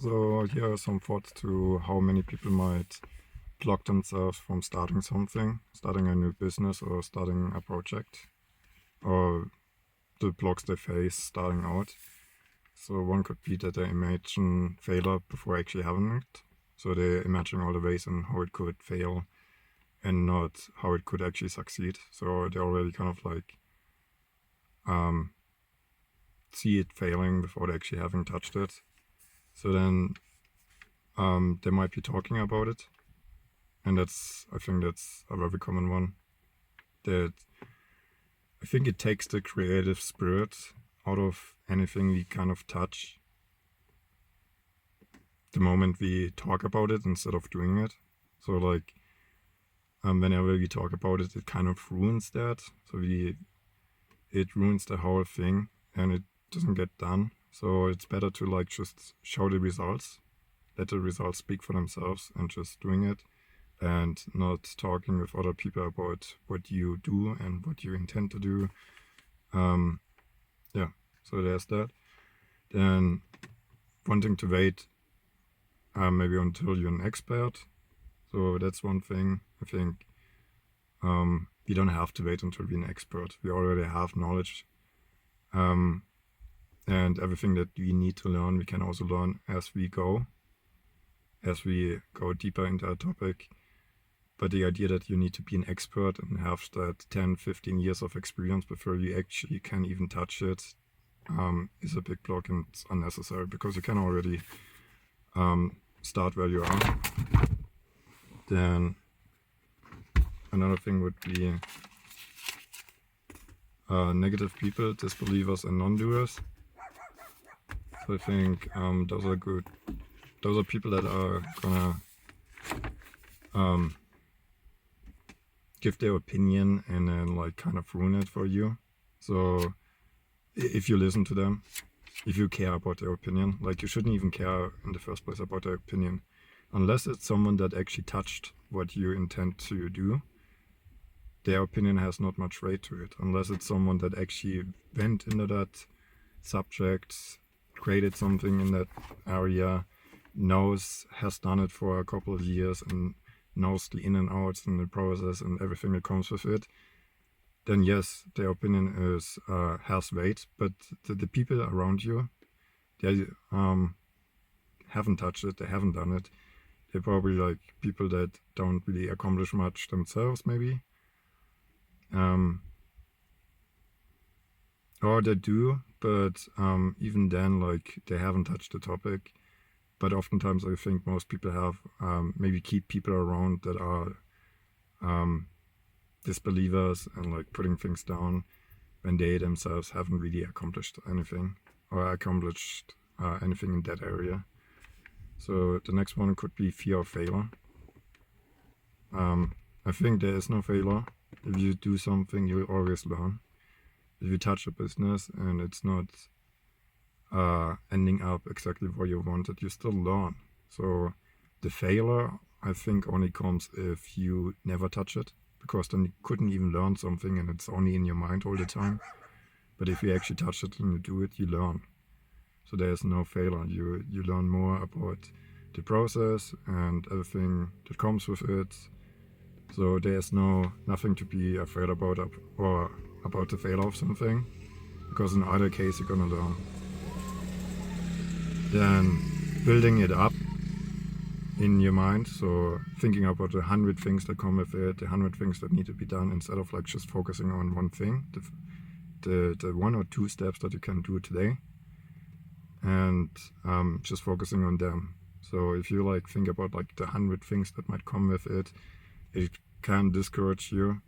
So here are some thoughts to how many people might block themselves from starting something, starting a new business or starting a project, or the blocks they face starting out. So one could be that they imagine failure before actually having it. So they imagine all the ways and how it could fail and not how it could actually succeed. So they already kind of like see it failing before they actually having touched it. So then they might be talking about it. And I think that's a very common one. That I think it takes the creative spirit out of anything we kind of touch the moment we talk about it instead of doing it. So like whenever we talk about it, it kind of ruins that. So it ruins the whole thing and it doesn't get done. So it's better to like just show the results, let the results speak for themselves and just doing it and not talking with other people about what you do and what you intend to do. Yeah, so there's that. Then wanting to wait maybe until you're an expert. So that's one thing. I think we don't have to wait until we're an expert. We already have knowledge. And everything that we need to learn, we can also learn as we go deeper into a topic. But the idea that you need to be an expert and have that 10, 15 years of experience before you actually can even touch it is a big block, and it's unnecessary because you can already start where you are. Then another thing would be negative people, disbelievers and non-doers. So I think those are good. Those are people that are gonna give their opinion and then like kind of ruin it for you. So if you listen to them, if you care about their opinion, like you shouldn't even care in the first place about their opinion, unless it's someone that actually touched what you intend to do. Their opinion has not much weight to it, unless it's someone that actually went into that subject, created something in that area, has done it for a couple of years and knows the in and outs and the process and everything that comes with it. Then yes, their opinion has weight, but the people around you, they haven't touched it, they haven't done it. They're probably like people that don't really accomplish much themselves, maybe. Or they do, but even then, like they haven't touched the topic. But oftentimes, I think most people have maybe keep people around that are disbelievers and like putting things down when they themselves haven't really accomplished anything or accomplished anything in that area. So the next one could be fear of failure. I think there is no failure. If you do something, you always learn. If you touch a business and it's not ending up exactly where you wanted, you still learn. So the failure, I think, only comes if you never touch it, because then you couldn't even learn something and it's only in your mind all the time. But if you actually touch it and you do it, you learn. So there's no failure. You learn more about the process and everything that comes with it. So there's nothing to be afraid about or about the failure of something, because in either case you're gonna learn. Then building it up in your mind, so thinking about the 100 things that come with it, the 100 things that need to be done, instead of like just focusing on one thing, the 1 or 2 steps that you can do today, and just focusing on them. So if you like think about like the 100 things that might come with it, it can discourage you.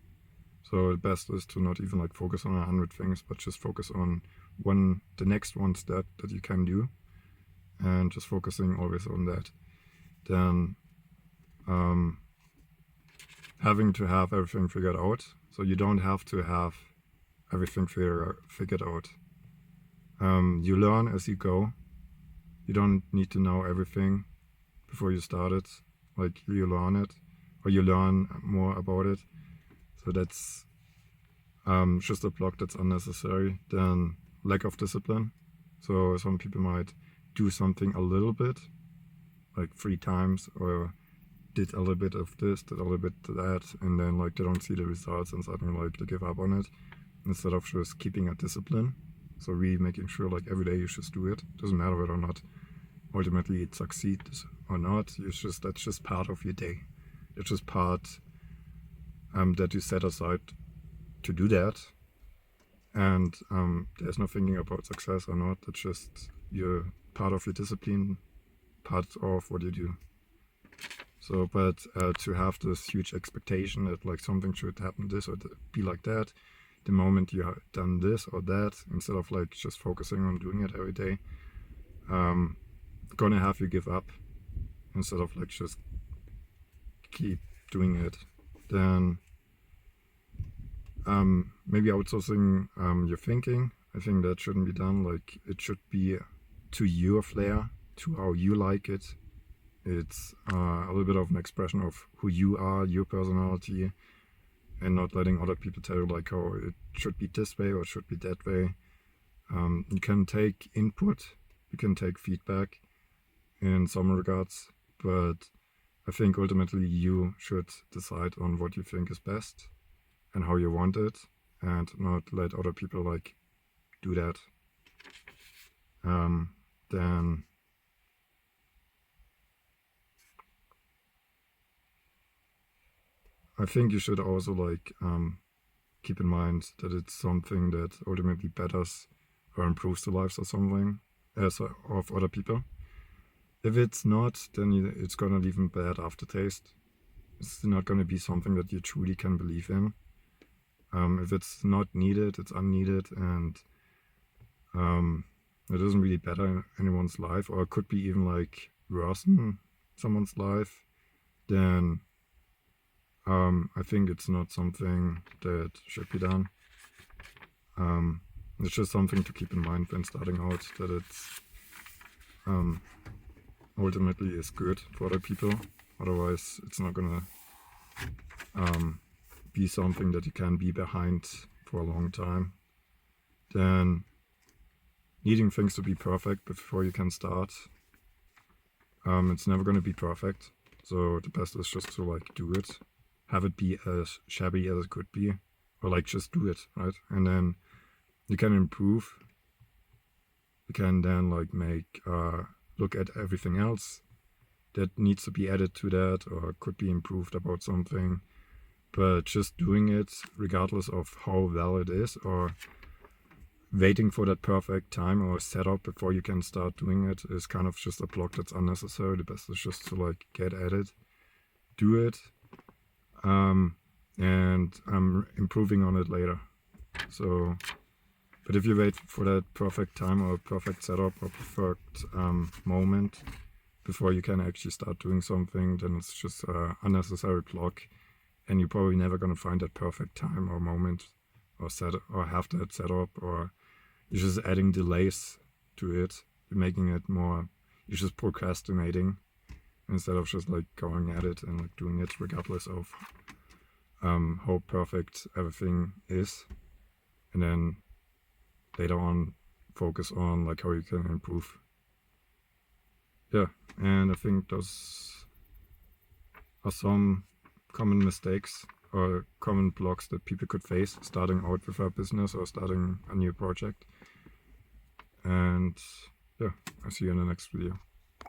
So the best is to not even like focus on 100 things, but just focus on the next one step that you can do, and just focusing always on that. Then having to have everything figured out. So you don't have to have everything figured out. You learn as you go. You don't need to know everything before you start it. Like you learn it, or you learn more about it. So that's just a block that's unnecessary. Then lack of discipline. So some people might do something a little bit like 3 times, or did a little bit of this, did a little bit of that, and then like they don't see the results and suddenly like they give up on it, instead of just keeping a discipline. So really making sure like every day you just do it. Doesn't matter whether or not ultimately it succeeds or not. That's just part of your day. It's just part that you set aside to do that. And there's no thinking about success or not. It's just your part of your discipline, part of what you do. So, but to have this huge expectation that like something should happen this or be like that, the moment you have done this or that, instead of like just focusing on doing it every day, gonna have you give up instead of like just keep doing it. Then maybe outsourcing your thinking. I think that shouldn't be done. Like it should be to your flair, to how you like it. It's a little bit of an expression of who you are, your personality, and not letting other people tell you like, oh, it should be this way or it should be that way. You can take input, you can take feedback in some regards, but I think ultimately you should decide on what you think is best and how you want it, and not let other people like do that. Then I think you should also like keep in mind that it's something that ultimately betters or improves the lives of something of other people. If it's not, then it's gonna leave a bad aftertaste. It's not gonna be something that you truly can believe in. If it's not needed, it's unneeded, and it doesn't really better anyone's life, or it could be even like worsen someone's life, then I think it's not something that should be done. It's just something to keep in mind when starting out, that it's ultimately is good for other people. Otherwise, it's not gonna be something that you can be behind for a long time. Then needing things to be perfect before you can start. It's never gonna be perfect. So the best is just to like do it. Have it be as shabby as it could be, or like just do it, right? And then you can improve. You can then like make look at everything else that needs to be added to that or could be improved about something. But just doing it regardless of how well it is, or waiting for that perfect time or setup before you can start doing it, is kind of just a block that's unnecessary. The best is just to like get at it, do it, and I'm improving on it later. So, but if you wait for that perfect time or perfect setup or perfect moment before you can actually start doing something, then it's just an unnecessary block, and you're probably never going to find that perfect time or moment or set or have that setup, or you're just adding delays to it. You're making it more, you're just procrastinating instead of just like going at it and like doing it regardless of how perfect everything is, and then later on focus on like how you can improve. Yeah, and I think those are some common mistakes or common blocks that people could face starting out with a business or starting a new project. And yeah, I'll see you in the next video.